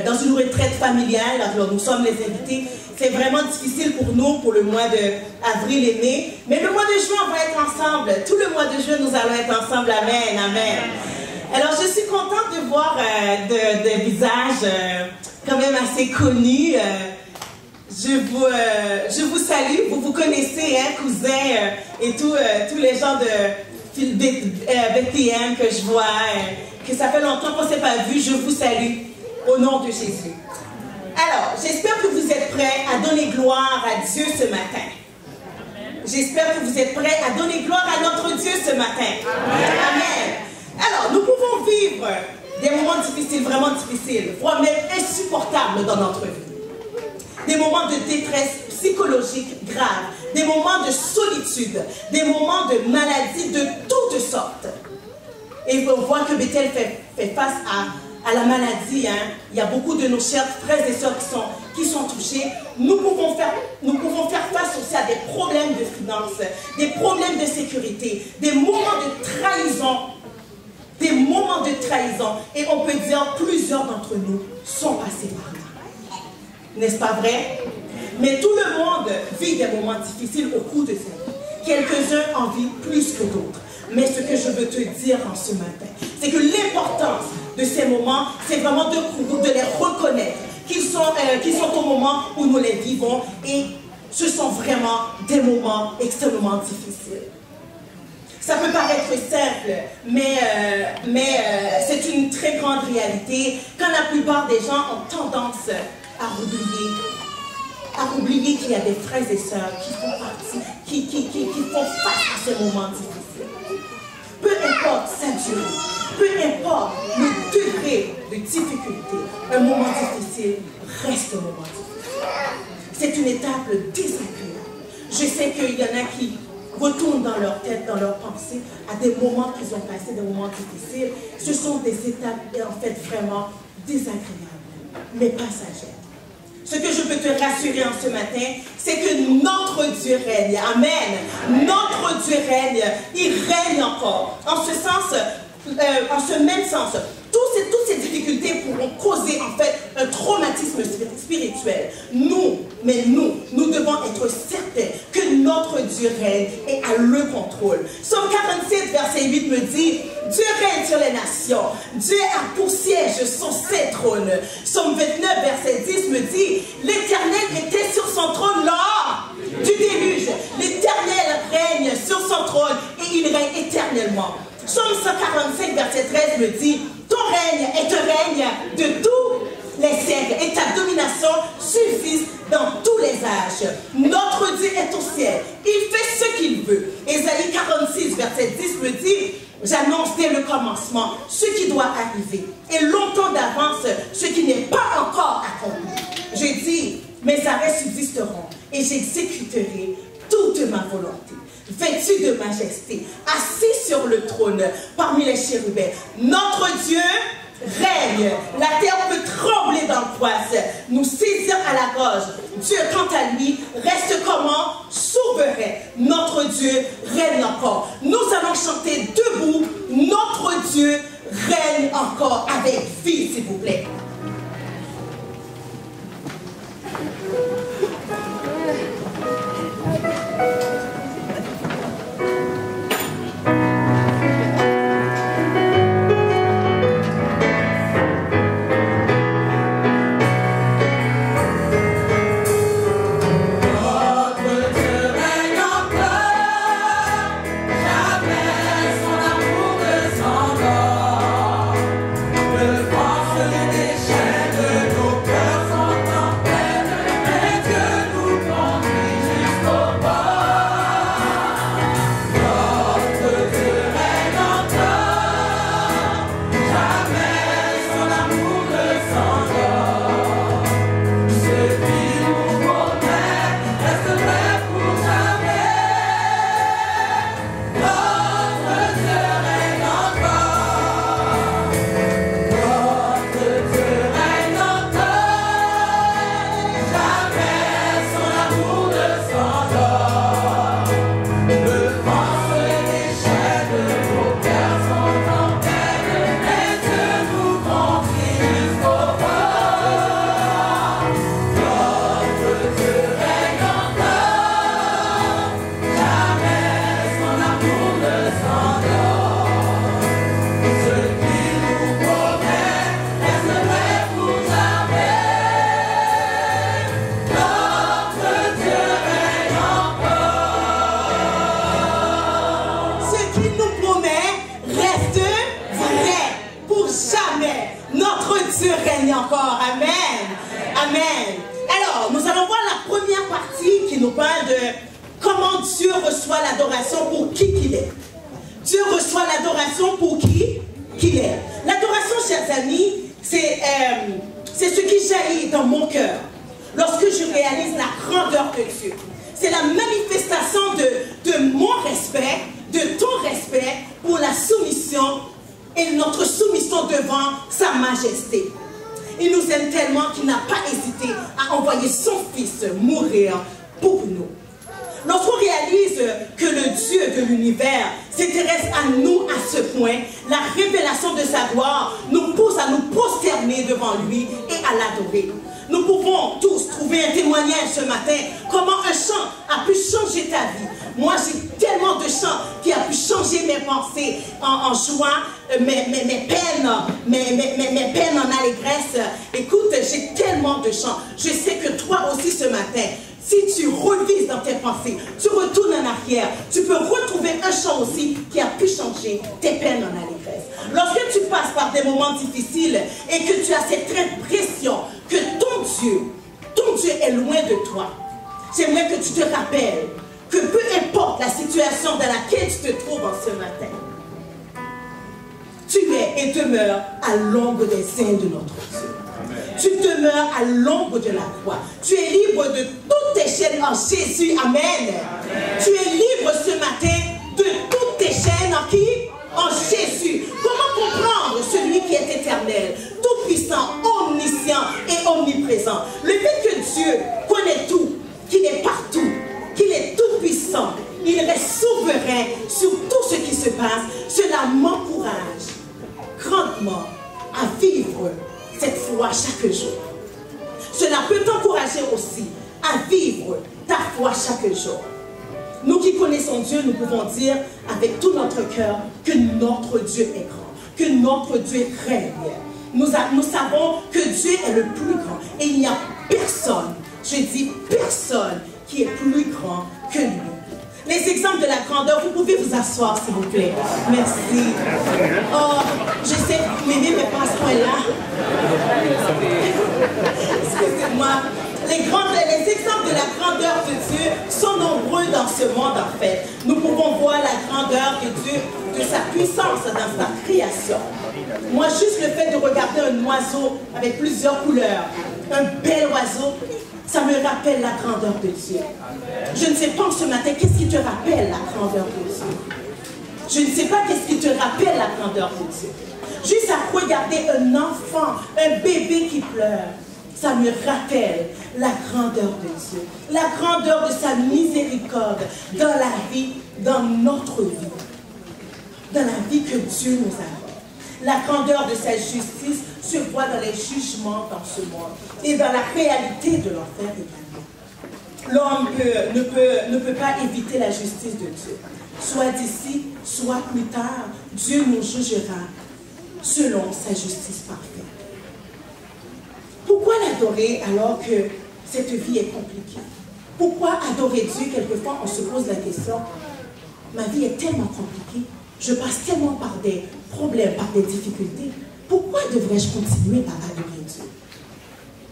dans une retraite familiale. Alors, nous sommes les invités. C'est vraiment difficile pour nous pour le mois d'avril et mai. Mais le mois de juin, on va être ensemble. Tout le mois de juin, nous allons être ensemble. Amen, amen. Alors, je suis contente de voir des visages quand même assez connus. Je vous salue. Vous connaissez, hein, cousins et tous les gens de BPM que je vois, que ça fait longtemps qu'on ne s'est pas vu. Je vous salue au nom de Jésus. Alors, j'espère que vous êtes prêts à donner gloire à Dieu ce matin. J'espère que vous êtes prêts à donner gloire à notre Dieu ce matin. Amen. Alors, nous pouvons vivre des moments difficiles, vraiment difficiles, voire même insupportables dans notre vie. Des moments de détresse psychologique grave, des moments de solitude, des moments de maladie de toutes sortes. Et on voit que Bethel fait face à la maladie. Hein. Il y a beaucoup de nos chers frères et sœurs qui sont touchés. Nous pouvons faire face aussi à des problèmes de finances, des problèmes de sécurité, des moments de trahison. Des moments de trahison. Et on peut dire plusieurs d'entre nous sont passés par là. N'est-ce pas vrai? Mais tout le monde vit des moments difficiles au cours de sa vie. Quelques-uns en vivent plus que d'autres. Mais ce que je veux te dire en ce matin, c'est que l'importance de ces moments, c'est vraiment de les reconnaître, qu'ils sont au moment où nous les vivons, et ce sont vraiment des moments extrêmement difficiles. Ça peut paraître simple, mais c'est une très grande réalité quand la plupart des gens ont tendance à oublier qu'il y a des frères et sœurs qui font partie, qui font face à ces moments difficiles. Peu importe sa durée, peu importe le degré de difficulté, un moment difficile reste un moment difficile. C'est une étape désagréable. Je sais qu'il y en a qui retournent dans leur tête, dans leurs pensées, à des moments qu'ils ont passés, des moments difficiles. Ce sont des étapes, en fait, vraiment désagréables, mais passagères. Ce que je peux te rassurer en ce matin, c'est que notre Dieu règne. Amen. Notre Dieu règne. Il règne encore. En ce même sens, toutes ces difficultés pourront causer en fait un traumatisme spirituel. Nous devons être certains que notre Dieu règne et a le contrôle. Psaume 47, verset 8 me dit, Dieu règne sur les nations. Dieu a pour siège son saint trône. Psaume 29, verset 10 me dit, l'Éternel était sur son trône lors du déluge. L'Éternel règne sur son trône et il règne éternellement. Psaume 145, verset 13 me dit, ton règne est un règne de tous les siècles et ta domination suffit dans tous les âges. Notre Dieu est au ciel, il fait ce qu'il veut. Ésaïe 46, verset 10 me dit, j'annonce dès le commencement ce qui doit arriver et longtemps d'avance ce qui n'est pas encore accompli. Je dis, mes arrêts subsisteront et j'exécuterai toute ma volonté. Vêtu de majesté, assis sur le trône parmi les chérubins. Notre Dieu règne. La terre peut trembler d'angoisse, nous saisir à la gorge. Dieu, quant à lui, reste comment? Souverain. Notre Dieu règne encore. Nous allons chanter debout. Notre Dieu règne encore avec vie, s'il vous plaît. Chaînes Dieu règne encore. Amen. Amen. Alors, nous allons voir la première partie qui nous parle de comment Dieu reçoit l'adoration pour qui qu'il est. Dieu reçoit l'adoration pour qui qu'il est. L'adoration, chers amis, c'est ce qui jaillit dans mon cœur lorsque je réalise la grandeur de Dieu. C'est la manifestation de mon respect, de ton respect pour la soumission et notre soumission devant sa majesté. Il nous aime tellement qu'il n'a pas hésité à envoyer son Fils mourir pour nous. Lorsqu'on réalise que le Dieu de l'univers s'intéresse à nous à ce point, la révélation de sa gloire nous pousse à nous prosterner devant lui et à l'adorer. Nous pouvons tous trouver un témoignage ce matin, comment un chant a pu changer ta vie. Moi, j'ai tellement de chants qui a pu changer mes pensées en joie, mes peines en allégresse. Écoute, j'ai tellement de chants. Je sais que toi aussi ce matin, si tu revises dans tes pensées, tu retournes en arrière, tu peux retrouver un chant aussi qui a pu changer tes peines en allégresse. Lorsque tu passes par des moments difficiles et que tu as cette impression que ton Dieu est loin de toi, j'aimerais que tu te rappelles que peu importe la situation dans laquelle tu te trouves en ce matin, tu es et demeures à l'ombre des ailes de notre Dieu. Tu demeures à l'ombre de la croix. Tu es libre de toutes tes chaînes en Jésus. Amen. Amen. Tu es libre ce matin de toutes tes chaînes en qui? En Jésus. Comment comprendre celui qui est éternel, tout-puissant, omniscient et omniprésent? Le fait que Dieu connaît tout, qu'il est partout, qu'il est tout-puissant, il reste souverain sur tout ce qui se passe, cela m'encourage grandement à vivre cette foi chaque jour. Cela peut t'encourager aussi à vivre ta foi chaque jour. Nous qui connaissons Dieu, nous pouvons dire avec tout notre cœur que notre Dieu est grand, que notre Dieu règne. Nous savons que Dieu est le plus grand et il n'y a personne, je dis personne, qui est plus grand que lui. Les exemples de la grandeur, vous pouvez vous asseoir s'il vous plaît. Merci. Oh, je sais, Mémé, mais pas à ce point-là. Excusez-moi. Les exemples de la grandeur de Dieu sont nombreux dans ce monde en fait. Nous pouvons voir la grandeur de Dieu, de sa puissance dans sa création. Moi, juste le fait de regarder un oiseau avec plusieurs couleurs, un bel oiseau, ça me rappelle la grandeur de Dieu. Je ne sais pas ce matin, qu'est-ce qui te rappelle la grandeur de Dieu? Je ne sais pas qu'est-ce qui te rappelle la grandeur de Dieu. Juste à regarder un enfant, un bébé qui pleure, ça me rappelle la grandeur de Dieu. La grandeur de sa miséricorde dans la vie, dans notre vie. Dans la vie que Dieu nous a. La grandeur de sa justice se voit dans les jugements dans ce monde et dans la réalité de l'enfer également. L'homme ne peut pas éviter la justice de Dieu. Soit d'ici, soit plus tard, Dieu nous jugera selon sa justice parfaite. Pourquoi l'adorer alors que cette vie est compliquée? Pourquoi adorer Dieu? Quelquefois, on se pose la question, ma vie est tellement compliquée, je passe tellement par des problèmes, par des difficultés. Pourquoi devrais-je continuer à adorer Dieu?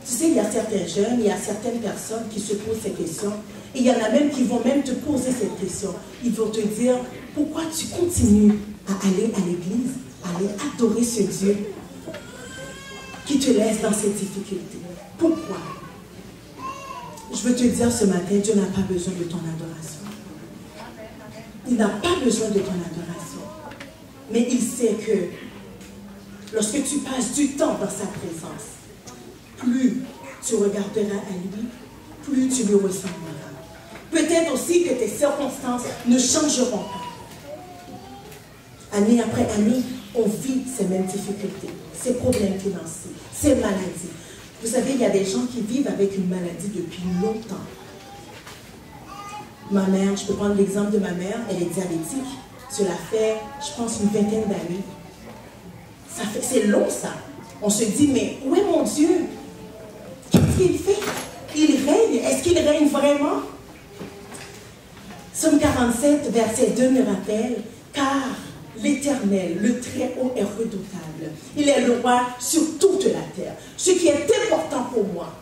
Tu sais, il y a certains jeunes, il y a certaines personnes qui se posent ces questions. Et il y en a même qui vont même te poser cette question. Ils vont te dire, pourquoi tu continues à aller à l'église, à aller adorer ce Dieu qui te laisse dans cette difficulté? Pourquoi? Je veux te dire ce matin, Dieu n'a pas besoin de ton adoration. Il n'a pas besoin de ton adoration. Mais il sait que lorsque tu passes du temps dans sa présence, plus tu regarderas à lui, plus tu lui ressembleras. Peut-être aussi que tes circonstances ne changeront pas. Année après année, on vit ces mêmes difficultés, ces problèmes financiers, ces maladies. Vous savez, il y a des gens qui vivent avec une maladie depuis longtemps. Ma mère, je peux prendre l'exemple de ma mère, elle est diabétique. Cela fait, je pense, une vingtaine d'années. C'est long, ça. On se dit, mais où est mon Dieu? Qu'est-ce qu'il fait? Il règne. Est-ce qu'il règne vraiment? Psaume 47, verset 2 me rappelle, car l'Éternel, le Très-Haut est redoutable. Il est le roi sur toute la terre. Ce qui est important pour moi,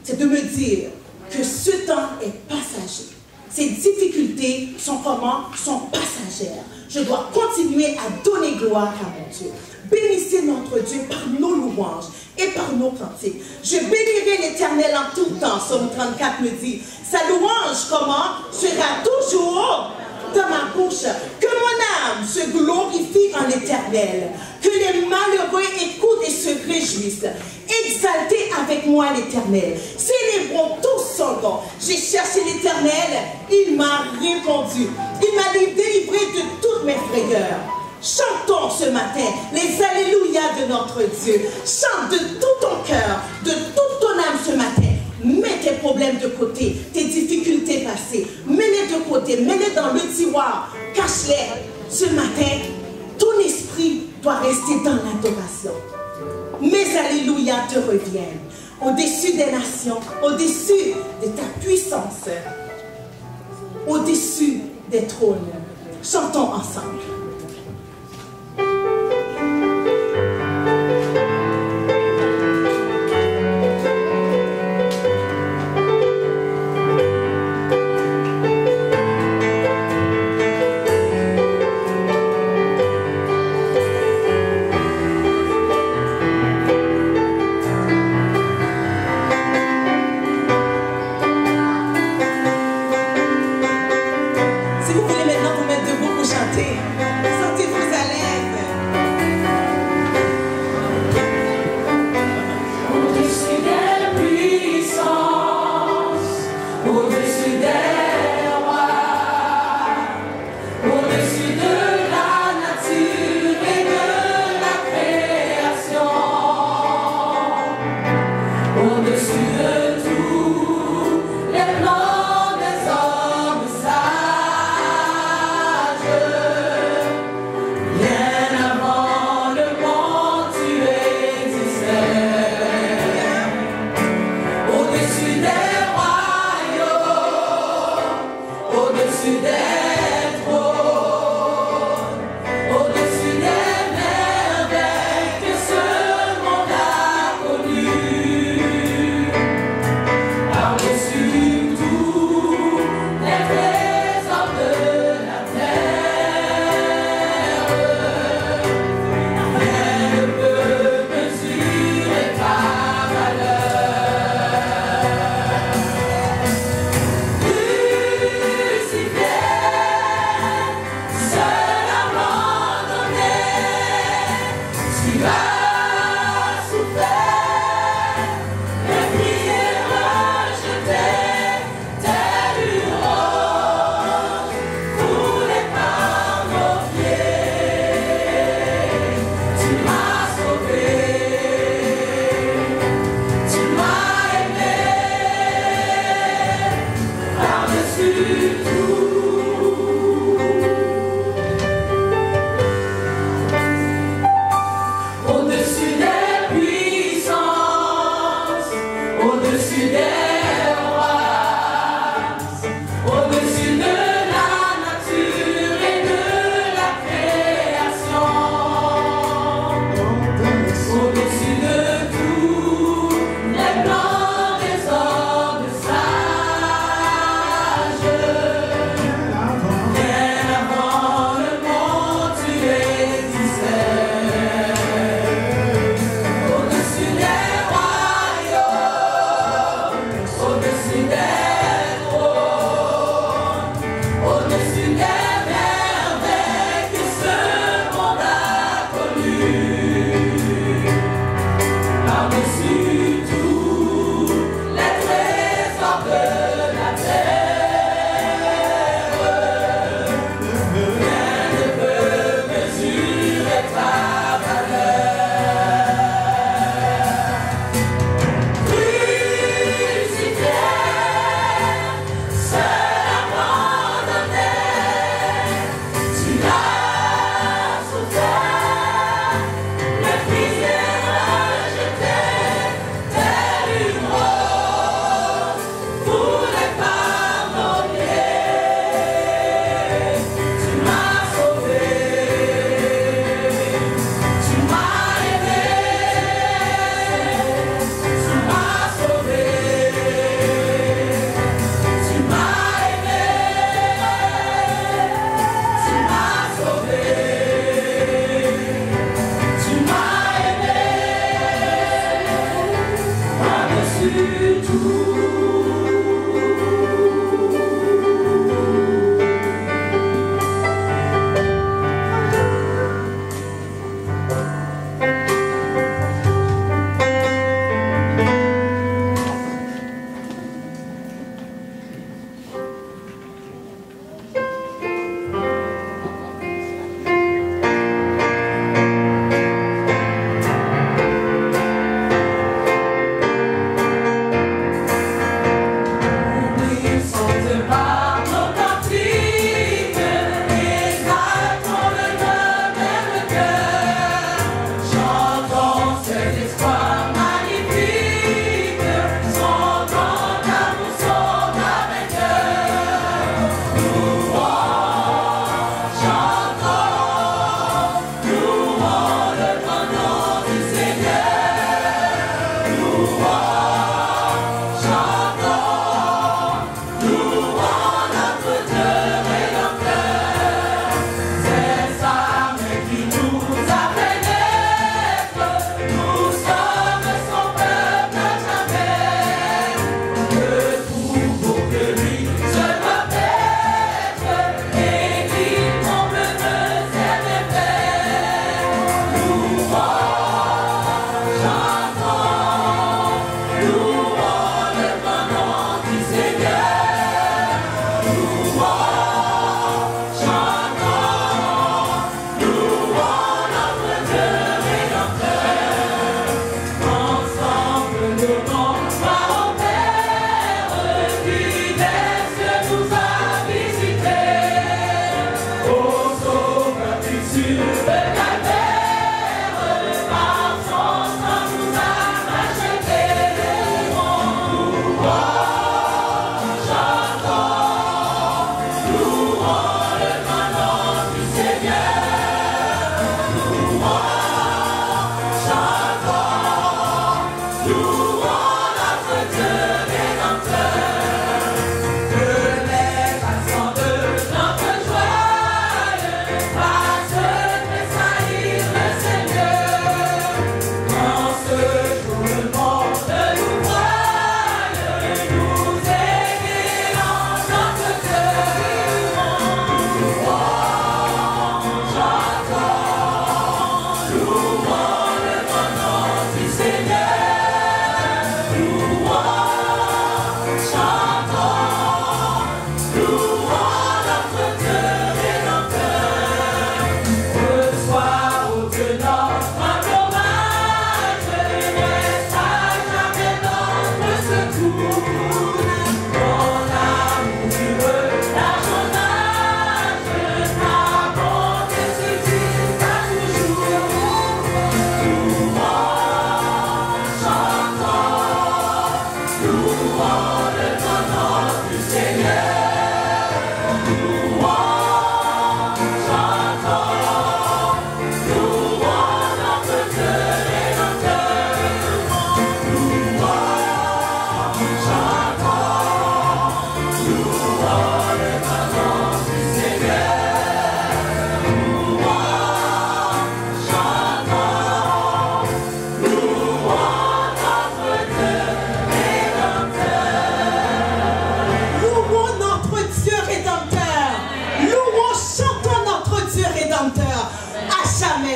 c'est de me dire que ce temps est passager. Ces difficultés sont comment? Sont passagères. Je dois continuer à donner gloire à mon Dieu. Bénissez notre Dieu par nos louanges et par nos cantiques. Je bénirai l'Éternel en tout temps. Psaume 34 me dit, sa louange comment? Sera toujours dans ma bouche. Que mon âme se glorifie en l'Éternel. Que les malheureux écoutent et se réjouissent. Exaltez avec moi l'Éternel. Célébrons tous son nom. J'ai cherché l'Éternel, il m'a répondu. Il m'a délivré de toutes mes frayeurs. Chantons ce matin les alléluia de notre Dieu. Chante de tout ton cœur, de toute ton âme ce matin. Mets tes problèmes de côté, tes difficultés passées. Mets-les de côté, mets-les dans le tiroir. Cache-les. Ce matin, ton esprit doit rester dans l'adoration. Mes alléluia te reviennent. Au-dessus des nations, au-dessus de ta puissance, au-dessus des trônes. Chantons ensemble.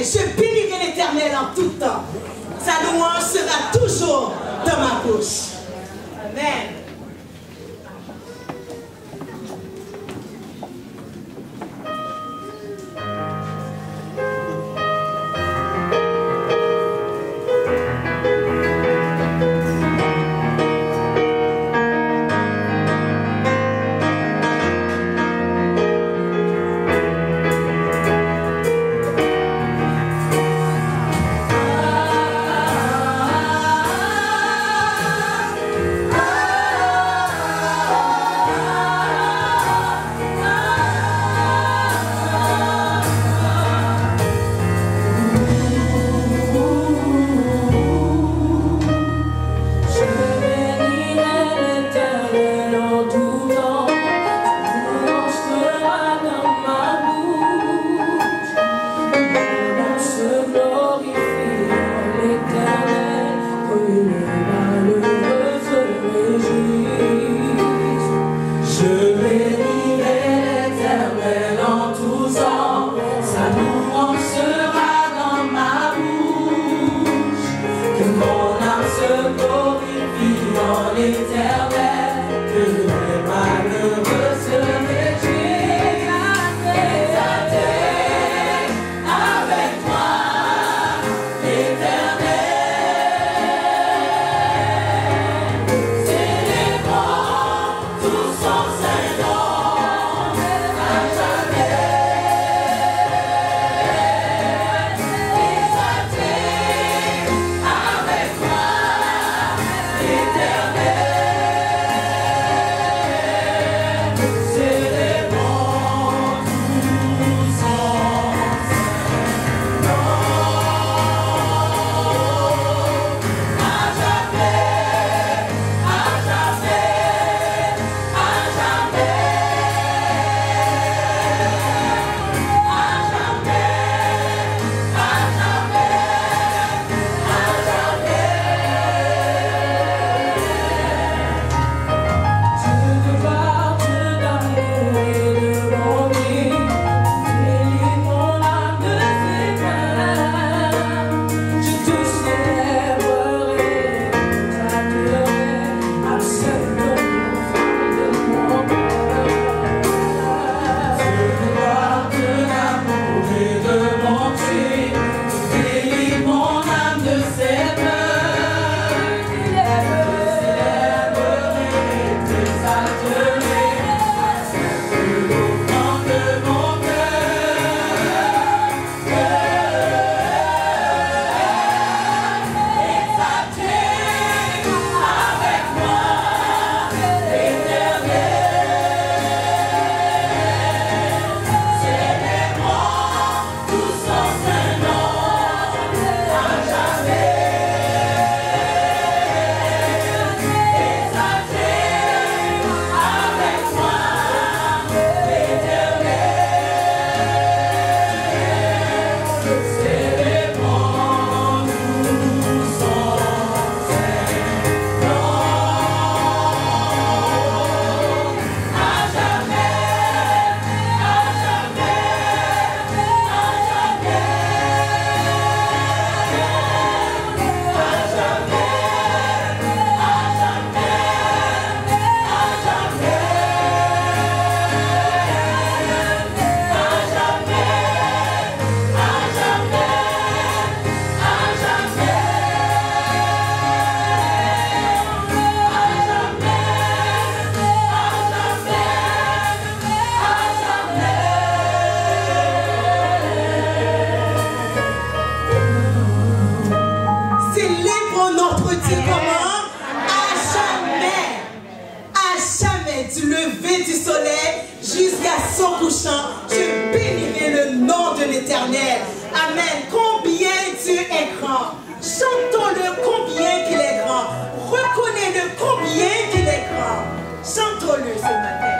Je bénirai l'Éternel en tout temps. Sa louange sera toujours dans ma bouche. Amen. Éternel. son couchant, je bénirai le nom de l'Éternel. Amen. Combien Dieu est grand. Chantons-le combien qu'il est grand. Reconnais-le combien qu'il est grand. Chantons-le ce matin.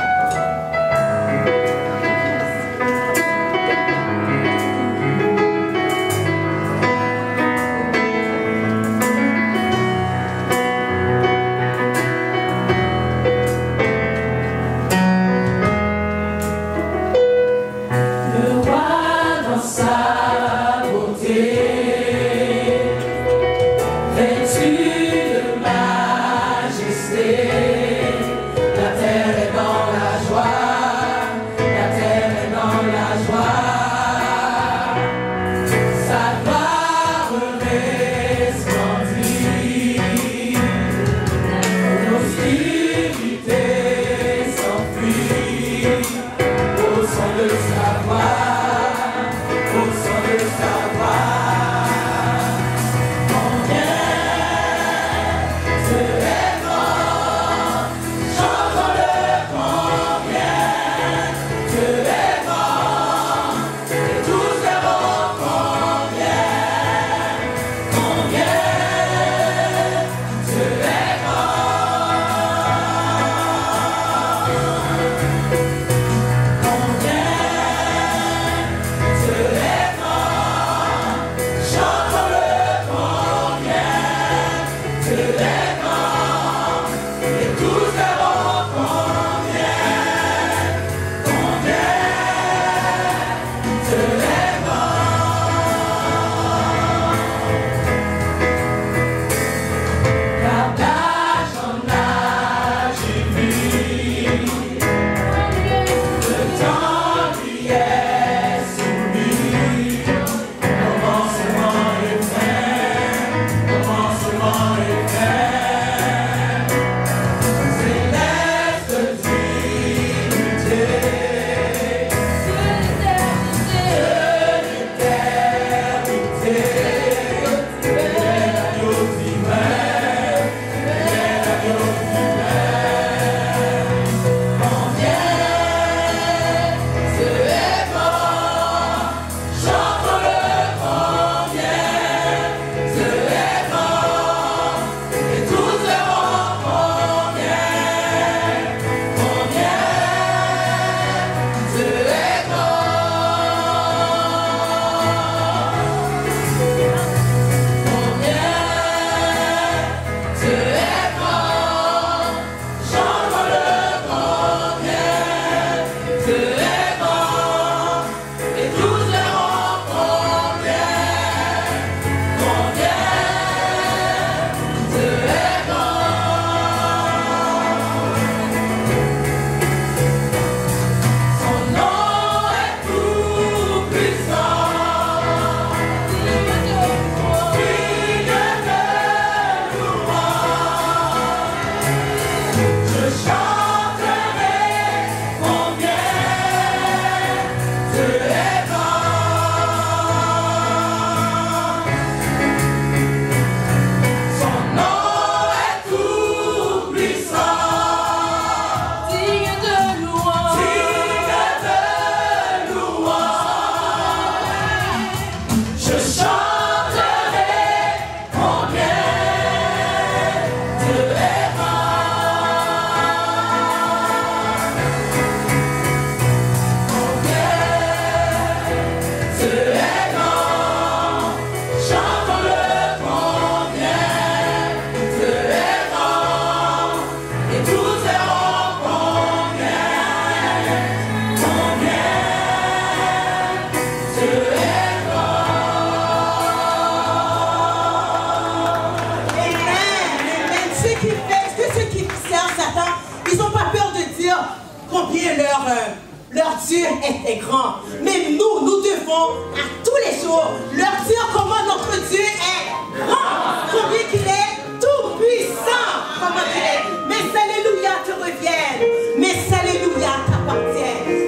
Leur Dieu est grand. Mais nous devons à tous les jours leur dire comment notre Dieu est grand. Combien qu'il est tout puissant. Comment qu'il est. Mais alléluia te revienne. Mais alléluia t'appartienne.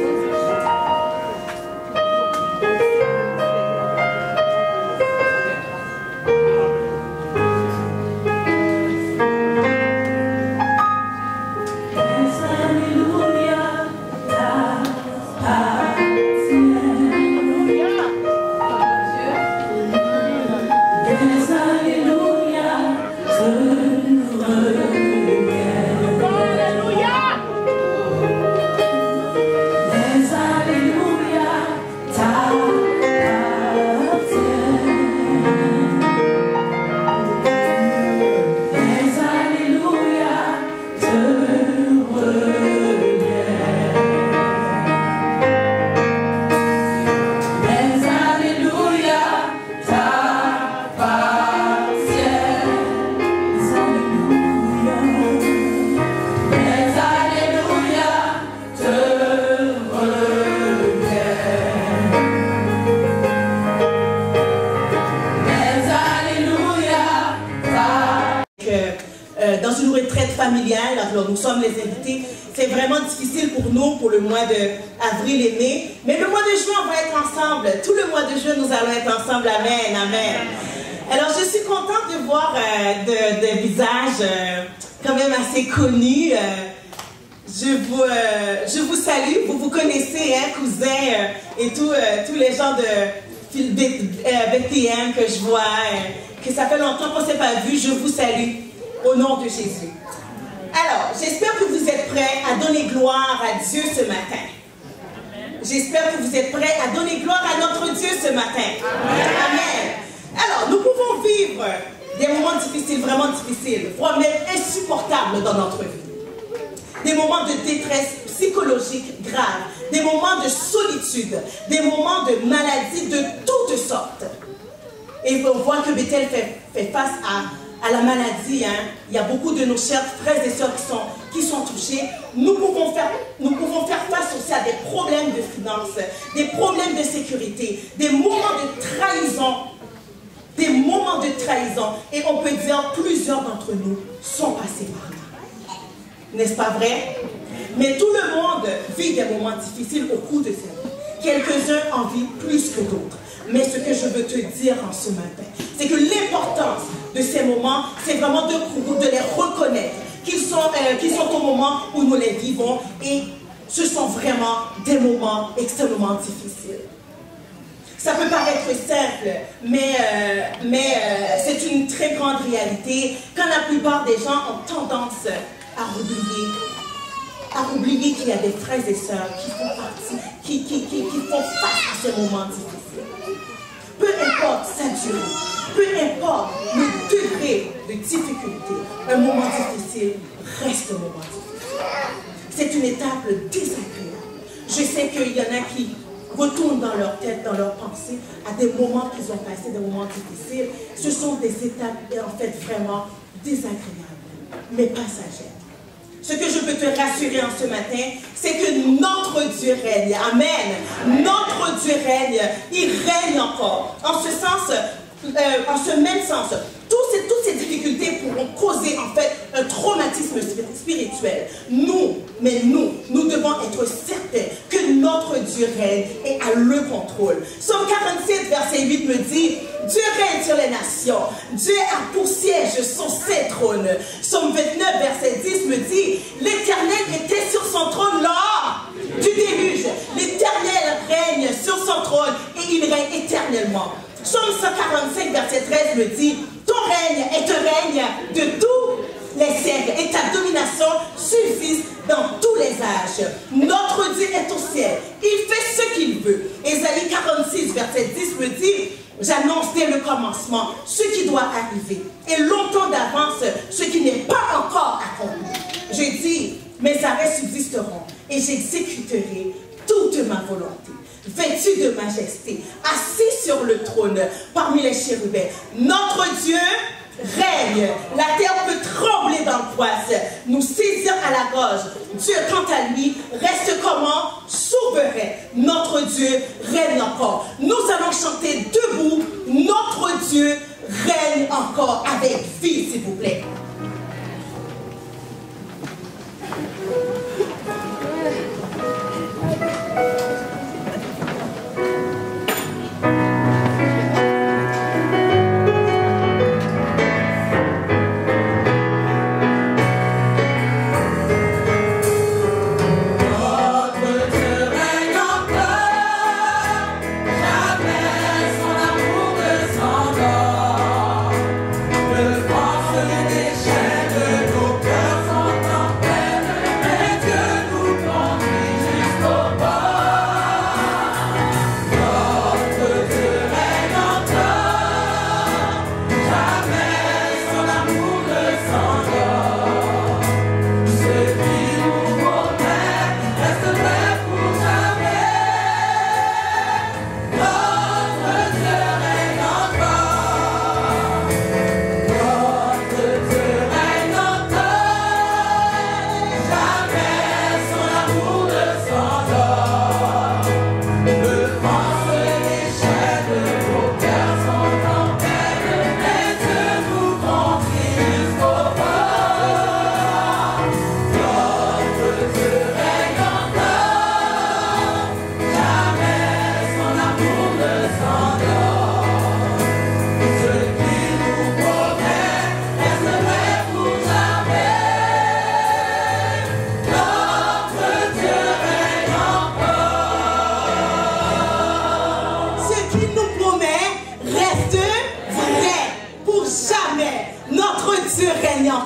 dans une retraite familiale. Alors, nous sommes les invités. C'est vraiment difficile pour nous pour le mois d'avril et mai. Mais le mois de juin, on va être ensemble. Tout le mois de juin, nous allons être ensemble. Amen, amen. Alors, je suis contente de voir des visages quand même assez connus. Je vous salue. Vous vous connaissez, hein, cousins et tous les gens de BTM que je vois, que ça fait longtemps qu'on ne s'est pas vu. Je vous salue au nom de Jésus. Alors, j'espère que vous êtes prêts à donner gloire à Dieu ce matin. J'espère que vous êtes prêts à donner gloire à notre Dieu ce matin. Amen. Alors, nous pouvons vivre des moments difficiles, vraiment difficiles, voire même insupportables dans notre vie. Des moments de détresse psychologique grave, des moments de solitude, des moments de maladie de toutes sortes. Et on voit que Bethel fait face à la maladie. Hein. Il y a beaucoup de nos chers frères et sœurs qui sont touchés. Nous pouvons faire face aussi à des problèmes de finances, des problèmes de sécurité, des moments de trahison. Des moments de trahison. Et on peut dire plusieurs d'entre nous sont passés par là. N'est-ce pas vrai? Mais tout le monde vit des moments difficiles au cours de sa vie. Quelques-uns en vivent plus que d'autres. Mais ce que je veux te dire en ce matin, c'est que l'importance de ces moments, c'est vraiment de les reconnaître, qu'ils sont au moment où nous les vivons, et ce sont vraiment des moments extrêmement difficiles. Ça peut paraître simple, mais c'est une très grande réalité quand la plupart des gens ont tendance à oublier qu'il y a des frères et sœurs qui font partie, qui font face à ces moments difficiles. Peu importe sa durée, peu importe le degré de difficulté, un moment difficile reste un moment difficile. C'est une étape désagréable. Je sais qu'il y en a qui retournent dans leur tête, dans leurs pensées, à des moments qu'ils ont passés, des moments difficiles. Ce sont des étapes, en fait, vraiment désagréables, mais passagères. Ce que je peux te rassurer en ce matin, c'est que notre Dieu règne. Amen. Notre Dieu règne. Il règne encore. En ce même sens, toutes ces difficultés pourront causer en fait un traumatisme spirituel. Nous devons être certains que notre Dieu règne et a le contrôle. Psaume 47, verset 8 me dit, Dieu règne sur les nations. Dieu a pour siège son saint trône. Psaume 29, verset 10 me dit, l'Éternel était sur son trône lors du déluge. L'Éternel règne sur son trône et il règne éternellement. Psaume 145, verset 13 me dit, ton règne est un règne de tous les siècles et ta domination subsiste dans tous les âges. Notre Dieu est au ciel. Il fait ce qu'il veut. Ésaïe 46, verset 10 me dit, j'annonce dès le commencement ce qui doit arriver et longtemps d'avance ce qui n'est pas encore accompli. Je dis, mes arrêts subsisteront et j'exécuterai toute ma volonté. Vêtu de majesté, assis sur le trône parmi les chérubins. Notre Dieu règne. La terre peut trembler d'angoisse, nous saisir à la gorge. Dieu, quant à lui, reste comment? Souverain. Notre Dieu règne encore. Nous allons chanter debout. Notre Dieu règne encore avec vie, s'il vous plaît. Son amour ne s'endort, de force des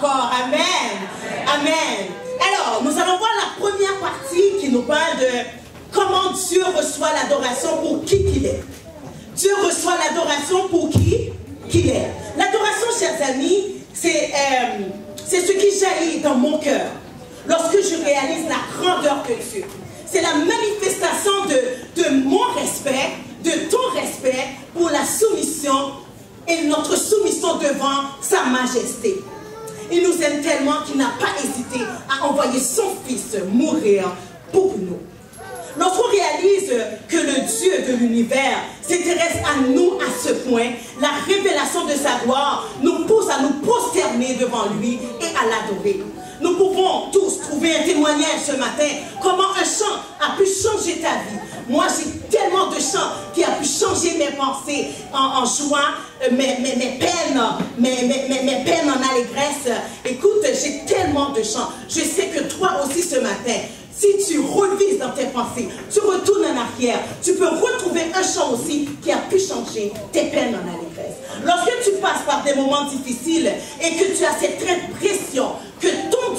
encore. Amen. Amen. Alors, nous allons voir la première partie qui nous parle de comment Dieu reçoit l'adoration pour qui qu'il est. Dieu reçoit l'adoration pour qui qu'il est. L'adoration, chers amis, c'est ce qui jaillit dans mon cœur lorsque je réalise la grandeur de Dieu. C'est la manifestation de mon respect, de ton respect pour la soumission et notre soumission devant sa majesté. Il nous aime tellement qu'il n'a pas hésité à envoyer son Fils mourir pour nous. Lorsqu'on réalise que le Dieu de l'univers s'intéresse à nous à ce point, la révélation de sa gloire nous pousse à nous prosterner devant lui et à l'adorer. Nous pouvons tous trouver un témoignage ce matin, comment un chant a pu changer ta vie. Moi, j'ai tellement de chants qui a pu changer mes pensées en jouant mes peines en allégresse. Écoute, j'ai tellement de chants. Je sais que toi aussi ce matin, si tu revises dans tes pensées, tu retournes en arrière, tu peux retrouver un chant aussi qui a pu changer tes peines en allégresse. Lorsque tu passes par des moments difficiles et que tu as cette impression que ton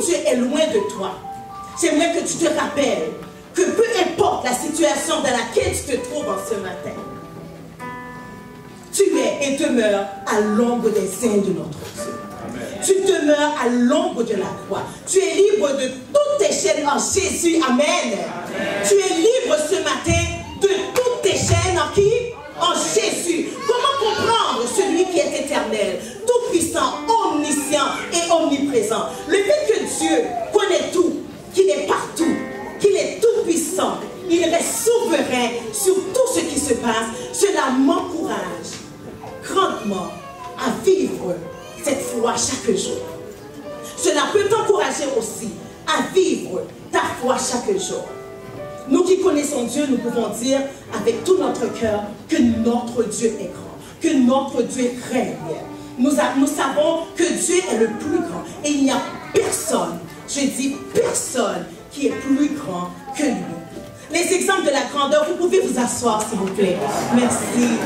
Dieu est loin de toi, j'aimerais que tu te rappelles que peu importe la situation dans laquelle tu te trouves en ce matin, tu es et demeures à l'ombre des ailes de notre Dieu. Tu demeures à l'ombre de la croix. Tu es libre de toutes tes chaînes en Jésus. Amen. Amen. Tu es libre ce matin de toutes tes chaînes en qui? En Jésus. Comment comprendre celui qui est éternel, tout-puissant, omniscient et omniprésent? Le fait que Dieu connaît tout, qu'il est partout, qu'il est tout-puissant, il reste souverain sur tout ce qui se passe, cela m'encourage grandement à vivre cette foi chaque jour. Cela peut t'encourager aussi à vivre ta foi chaque jour. Nous qui connaissons Dieu, nous pouvons dire avec tout notre cœur que notre Dieu est grand, que notre Dieu règne. Nous savons que Dieu est le plus grand et il n'y a personne, je dis personne, qui est plus grand que lui. Les exemples de la grandeur, vous pouvez vous asseoir s'il vous plaît. Merci.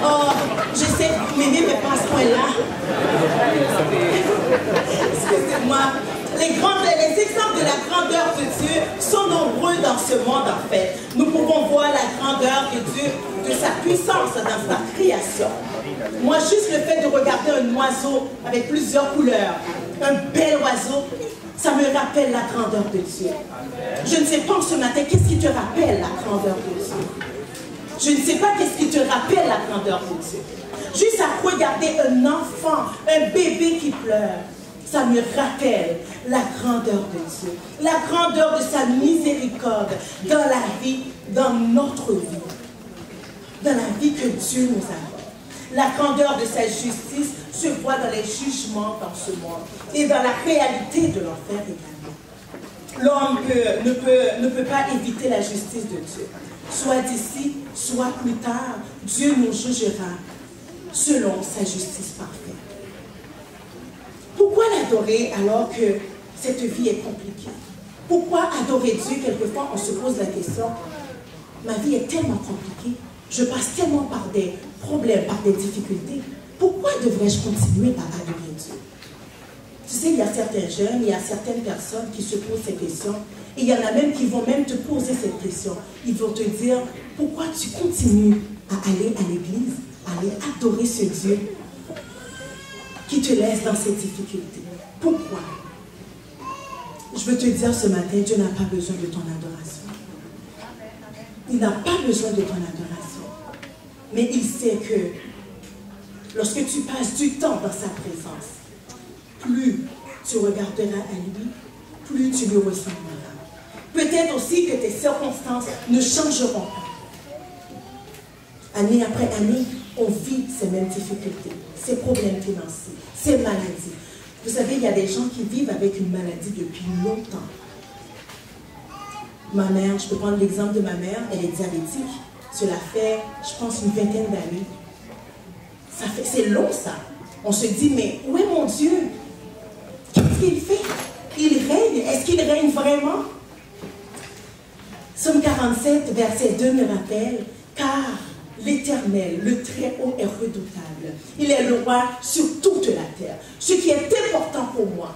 Oh, je sais, Mémé n'est pas à ce point-là. Excusez-moi. Les exemples de la grandeur de Dieu sont nombreux dans ce monde en fait. Nous pouvons voir la grandeur de Dieu, de sa puissance dans sa création. Moi, juste le fait de regarder un oiseau avec plusieurs couleurs, un bel oiseau, ça me rappelle la grandeur de Dieu. Je ne sais pas ce matin, qu'est-ce qui te rappelle la grandeur de Dieu? Je ne sais pas qu'est-ce qui te rappelle la grandeur de Dieu. Juste à regarder un enfant, un bébé qui pleure, ça me rappelle la grandeur de Dieu. La grandeur de sa miséricorde dans la vie, dans notre vie. Dans la vie que Dieu nous a. La grandeur de sa justice se voit dans les jugements dans ce monde et dans la réalité de l'enfer également. L'homme ne peut pas éviter la justice de Dieu. Soit d'ici, soit plus tard, Dieu nous jugera selon sa justice parfaite. Pourquoi l'adorer alors que cette vie est compliquée? Pourquoi adorer Dieu? Quelquefois, on se pose la question, ma vie est tellement compliquée, je passe tellement par des problèmes, par des difficultés. Pourquoi devrais-je continuer à adorer Dieu? Tu sais, il y a certains jeunes, il y a certaines personnes qui se posent ces questions. Et il y en a même qui vont même te poser cette question. Ils vont te dire, pourquoi tu continues à aller à l'église, à aller adorer ce Dieu qui te laisse dans ces difficultés? Pourquoi? Je veux te dire ce matin, Dieu n'a pas besoin de ton adoration. Il n'a pas besoin de ton adoration. Mais il sait que lorsque tu passes du temps dans sa présence, plus tu regarderas à lui, plus tu lui ressembleras. Peut-être aussi que tes circonstances ne changeront pas. Année après année, on vit ces mêmes difficultés, ces problèmes financiers, ces maladies. Vous savez, il y a des gens qui vivent avec une maladie depuis longtemps. Ma mère, je peux prendre l'exemple de ma mère, elle est diabétique. Cela fait, je pense, une vingtaine d'années. C'est long ça. On se dit, mais où est mon Dieu? Qu'est-ce qu'il fait? Il règne. Est-ce qu'il règne vraiment? Psaume 47, verset 2 me rappelle, car l'Éternel, le Très-Haut est redoutable. Il est le roi sur toute la terre. Ce qui est important pour moi,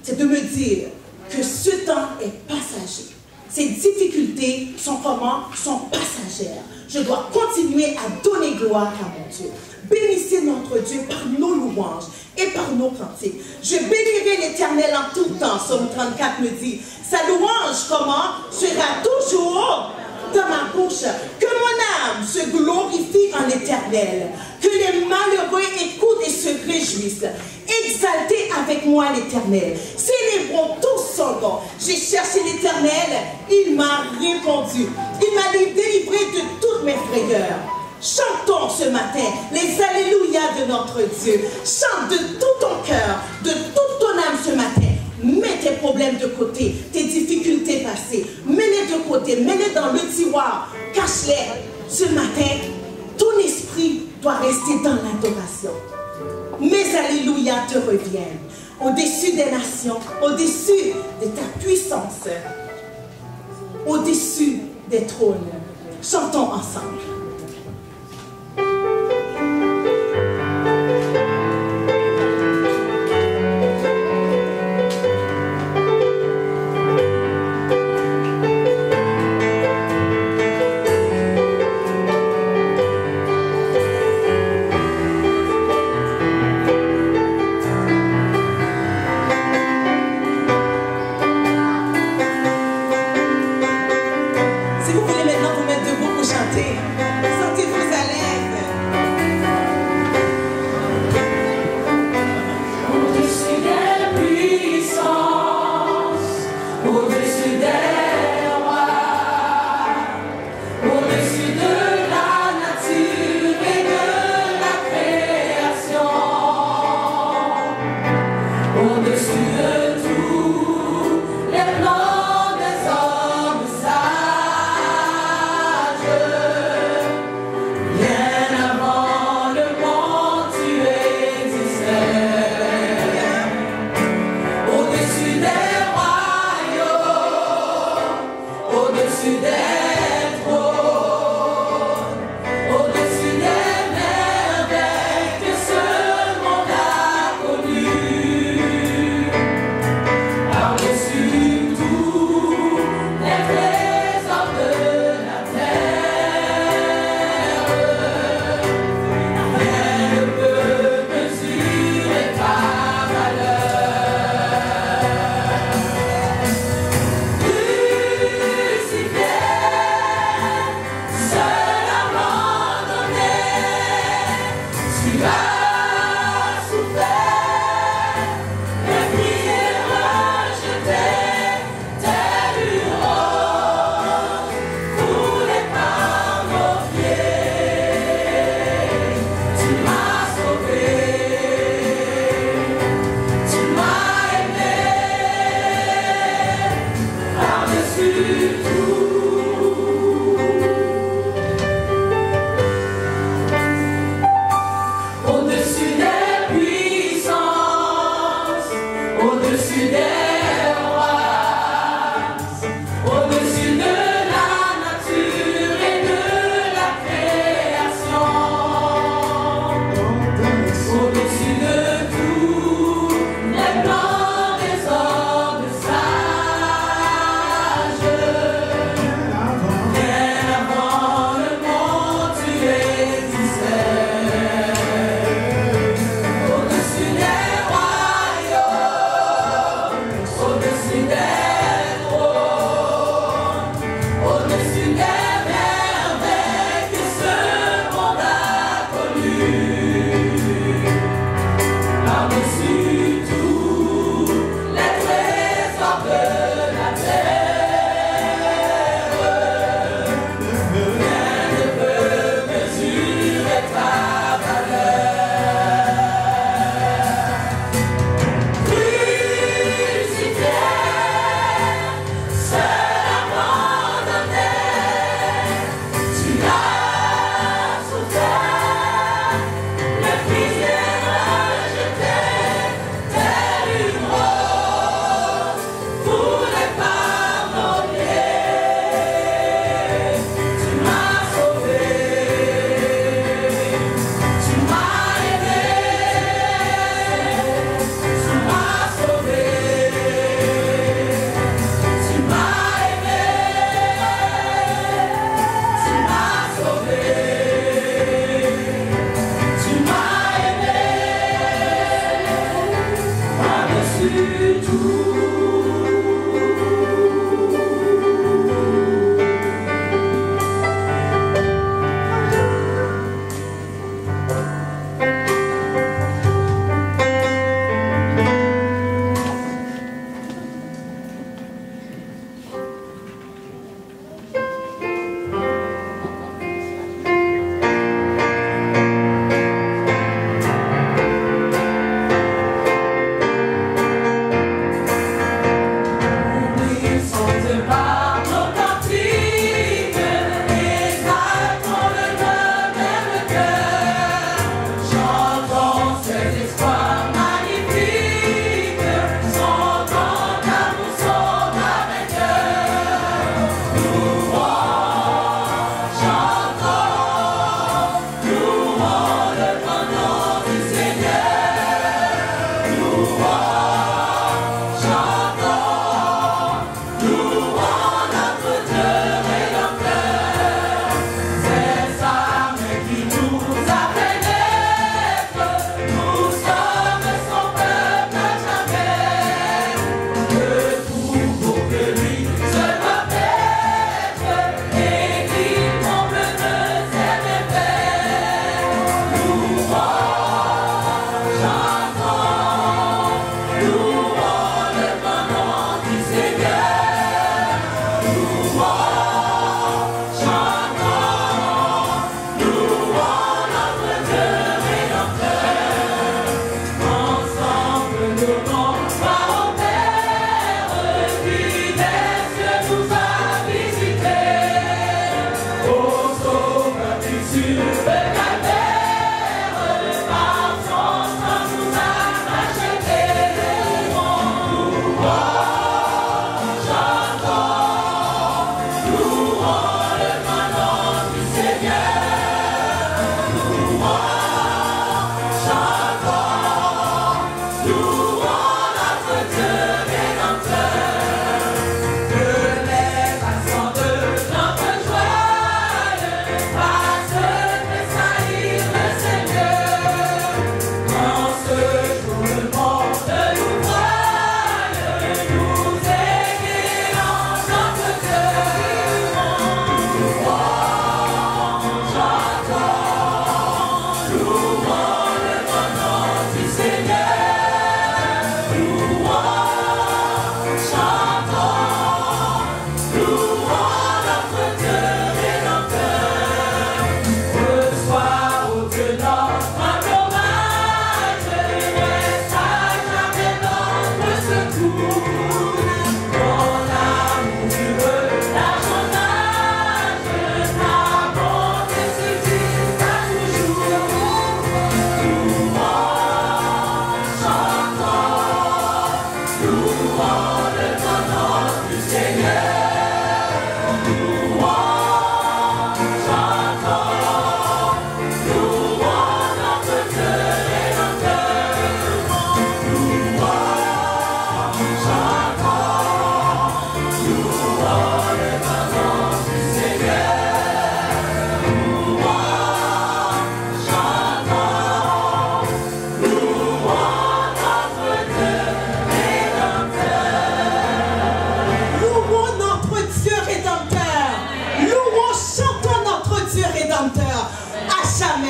c'est de me dire que ce temps est passager. Ces difficultés sont comment? Sont passagères. Je dois continuer à donner gloire à mon Dieu. Bénissez notre Dieu par nos louanges et par nos cantiques. Je bénirai l'Éternel en tout temps. Psaume 34 me dit, sa louange, comment? Sera toujours dans ma bouche. Que mon âme se glorifie en l'Éternel. Que les malheureux écoutent et se réjouissent. Exaltez avec moi l'Éternel. Célébrons tous son nom. J'ai cherché l'Éternel, il m'a répondu. Il m'a délivré de toutes mes frayeurs. Chantons ce matin les alléluia de notre Dieu. Chante de tout ton cœur, de toute ton âme ce matin. Mets tes problèmes de côté, tes difficultés passées. Mets-les de côté, mets-les dans le tiroir. Cache-les. Ce matin, ton esprit doit rester dans l'adoration. Mes alléluia te reviennent. Au-dessus des nations, au-dessus de ta puissance, au-dessus des trônes. Chantons ensemble.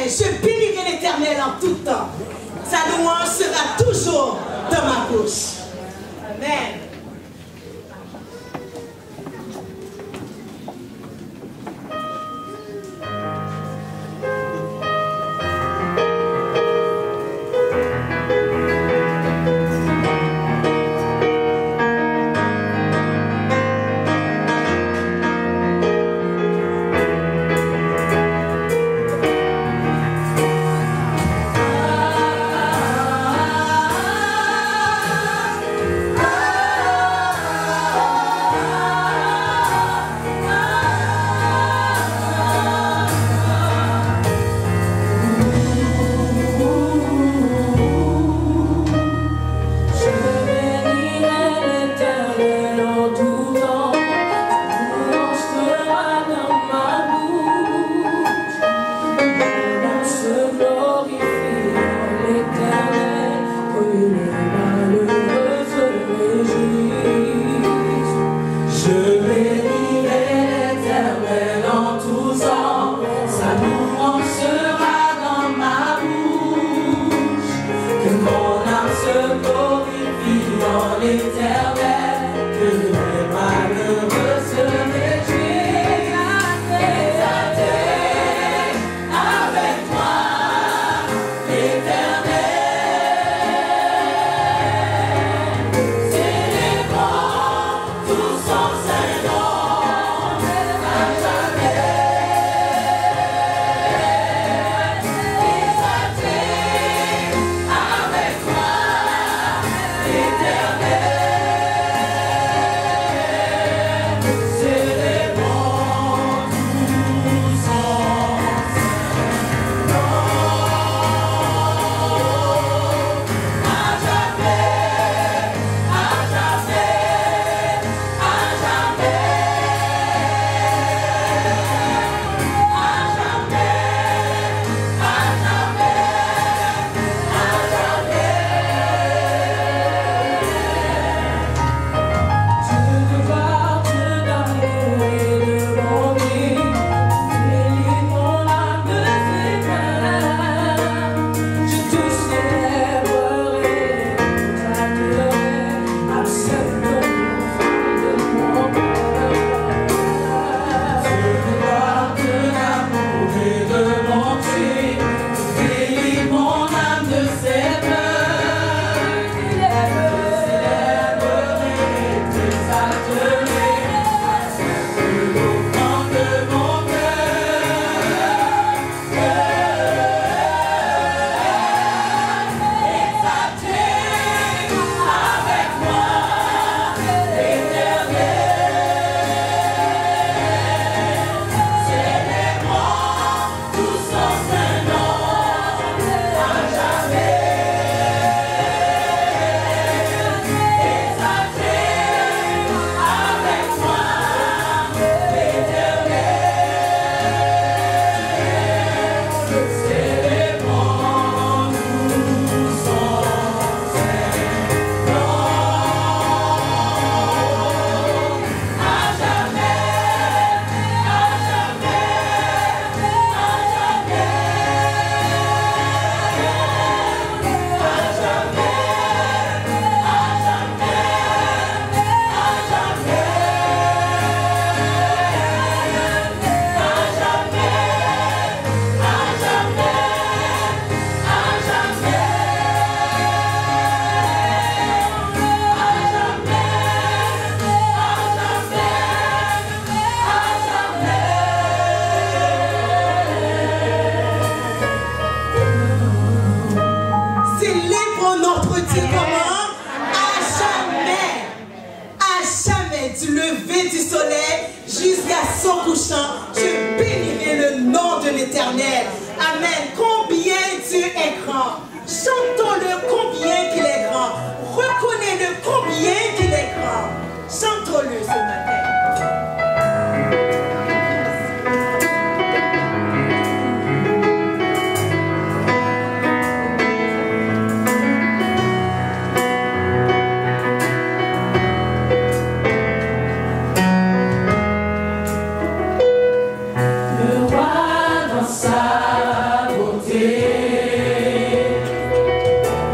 Je bénirai l'Éternel en tout temps. Sa louange sera toujours dans ma bouche. Amen. Je bénirai le nom de l'Éternel. Amen. Combien Dieu est grand. Chantons-le combien qu'il est grand. Reconnais-le combien qu'il est grand. Chantons-le ce matin.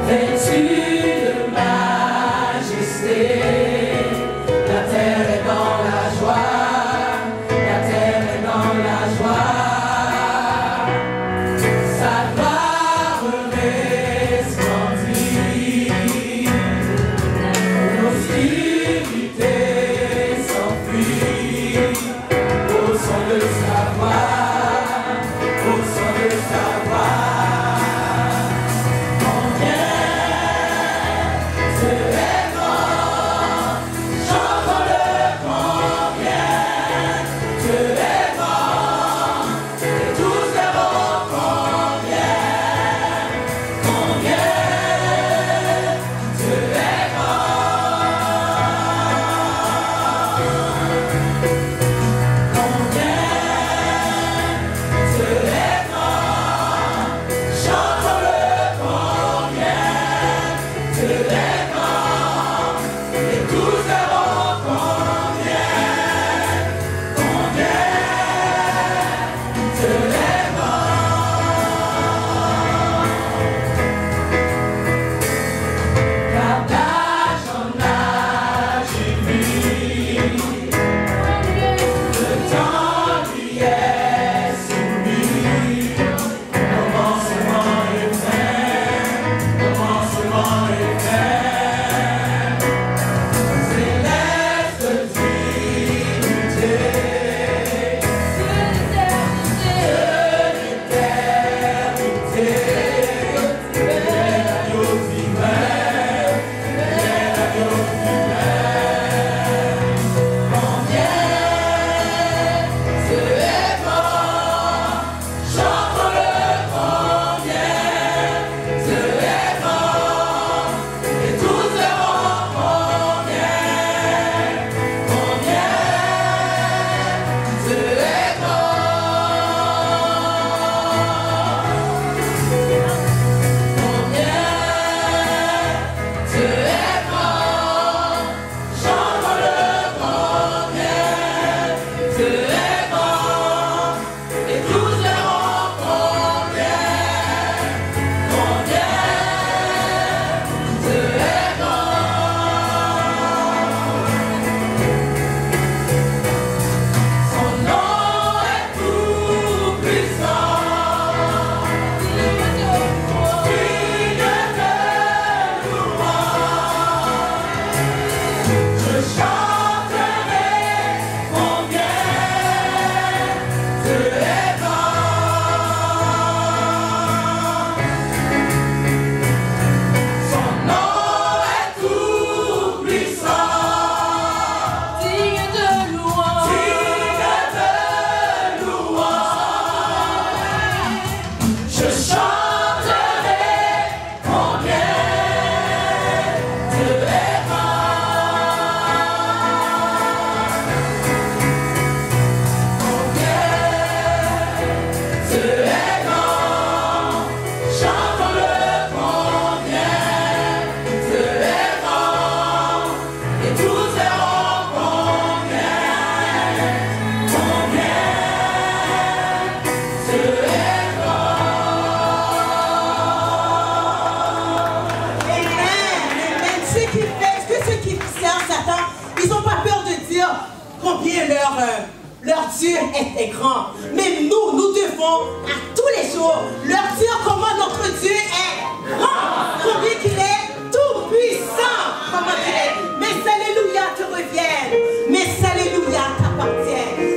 Vêtu de majesté. ceux qui servent Satan, ils n'ont pas peur de dire combien leur Dieu est grand. Mais nous devons à tous les jours leur dire comment notre Dieu est grand, combien qu'il est tout puissant, comment il est. Mais alléluia te revienne, mais alléluia t'appartienne.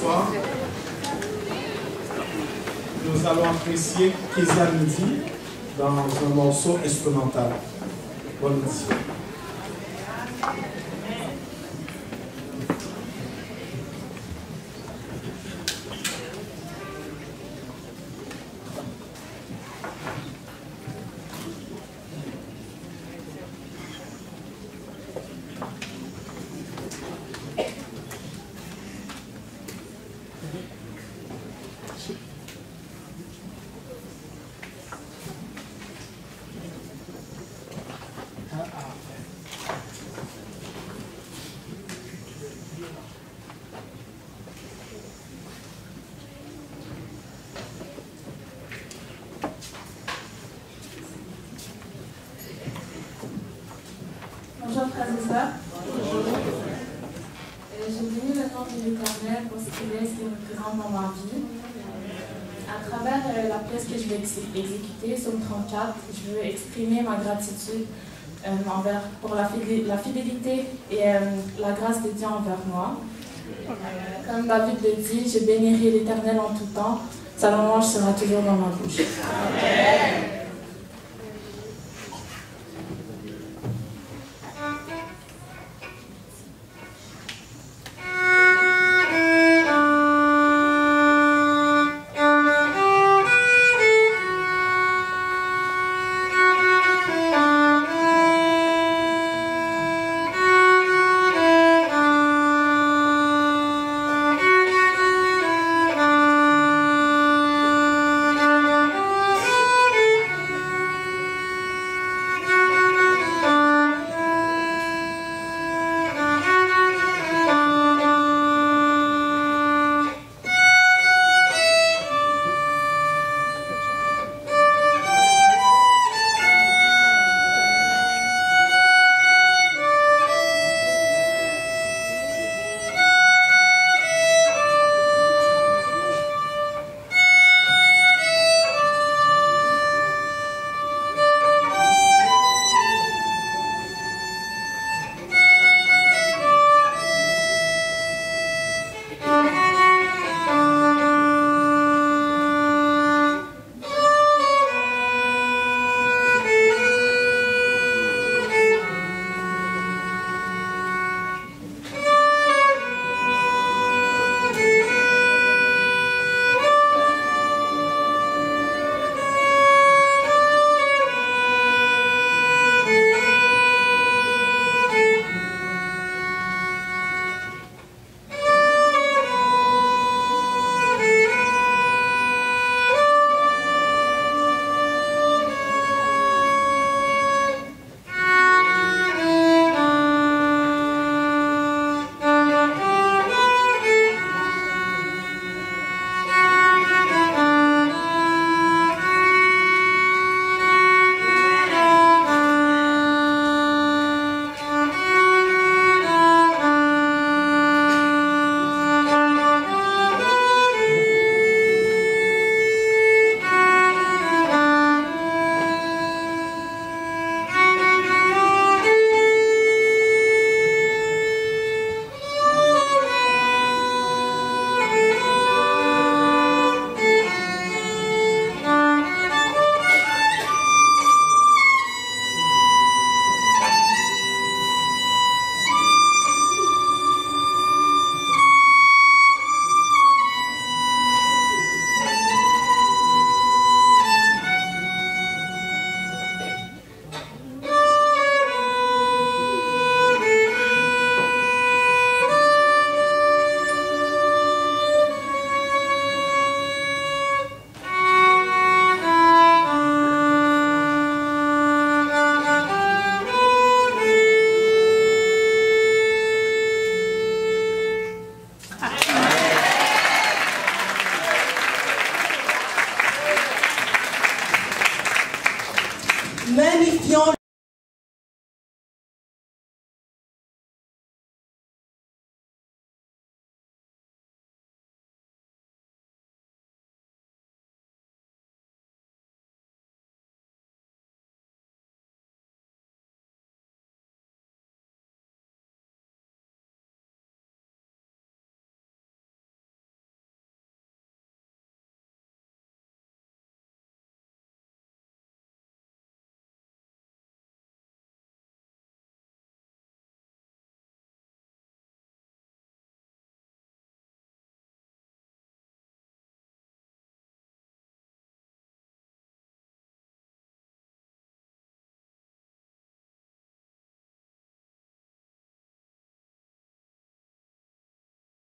Soir. soir. Nous allons apprécier Kezia Midi dans un morceau instrumental. Bonne audition. Bonjour frères et sœurs. Bonjour. J'ai béni le nom de l'Éternel pour ce qu'il est, ce qu'il représente dans ma vie. À travers la pièce que je vais exécuter, Psaume 34, je veux exprimer ma gratitude pour la fidélité et la grâce de Dieu envers moi. Comme David le dit, je bénirai l'Éternel en tout temps, sa louange sera toujours dans ma bouche. Amen.